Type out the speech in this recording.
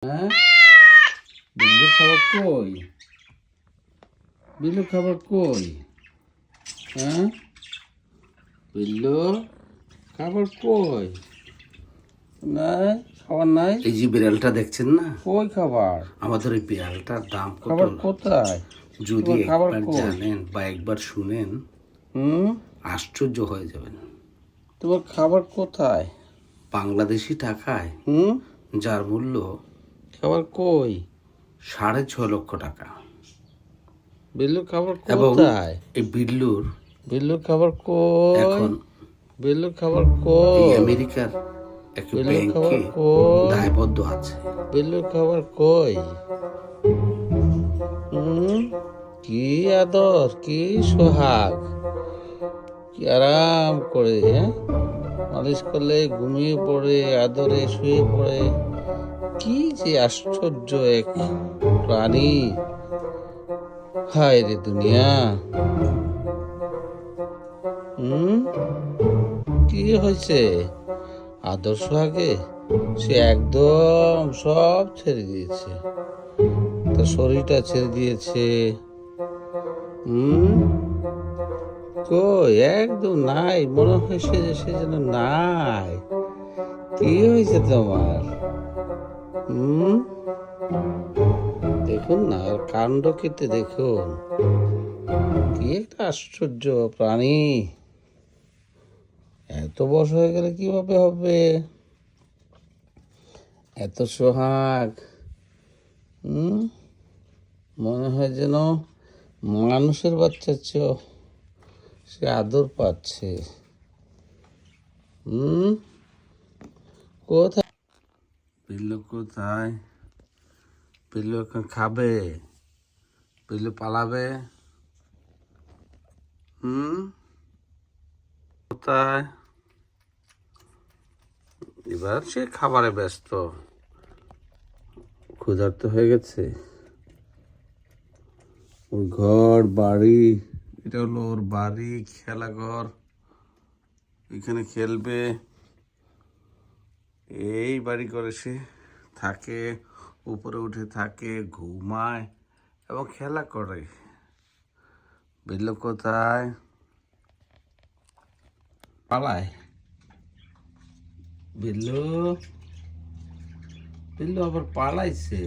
হ্যাঁ, বিল্লু খাবার কই? বিল্লু খাবার কই? হ্যাঁ, বিল্লু খাবার কই? নাই, খাবার নাই। এই যে বিড়ালটা দেখছেন না, কই খাবার? আমাদের ওই বিড়ালটার দাম কত? খাবার কোথায়? যদি তোমার খাবার একবার কই? জানেন বা একবার শুনেন, হুম, আশ্চর্য হয়ে যাবেন। তোমার খাবার কোথায়? বাংলাদেশি টাকায় হুম, যার মূল্য খাবার কই? 6.5 লক্ষ টাকা। বিল্লু খাবার এবং কোথায়? এই বিল্লুর বিল্লু খাবার কই? এখন বিল্লু খাবার এই কই? আমেরিকার একটি বিল্লু ব্যাংকে খাবার কই? দায়বদ্ধ আছে। বিল্লু খাবার কই? হুম, কি আদর, কি সোহাগ, কি আরাম করে, হ্যাঁ, মালিশ করলে ঘুমিয়ে পড়ে, আদরে শুয়ে পড়ে। কি যে আশ্চর্য এক প্রাণী! হায় রে দুনিয়া! হুম, কি হয়েছে? আদর্শ আগে সে একদম সব ছেড়ে দিয়েছে, তার শরীরটা ছেড়ে দিয়েছে। হুম, কই একদম নাই, মনে হয় সে যেন নাই। কি হয়েছে তোমার? হুম, দেখুন না, আর কাণ্ড কেটে দেখুন, কি একটা আশ্চর্য প্রাণী! এত বয়স হয়ে গেলে কিভাবে হবে? এত সোহাগ! হুম, মনে হয় যেন মানুষের বাচ্চার চেয়েও সে আদর পাচ্ছে। হুম, কোথায় বিল্লু? কোথায় বিল্লু? এখন খাবে? বিল্লু পালাবে? হুম, কোথায়? এবার সে খাবারে ব্যস্ত, ক্ষুধার্ত হয়ে গেছে। ওর ঘর বাড়ি, এটা হলো ওর বাড়ি, খেলাঘর, এখানে খেলবে। এই বাড়ি করে সে থাকে, উপরে উঠে থাকে, ঘুমায় এবং খেলা করে। বিল্লু কোথায়? পালায়। বিল্লু, বিল্লু আবার পালাইছে।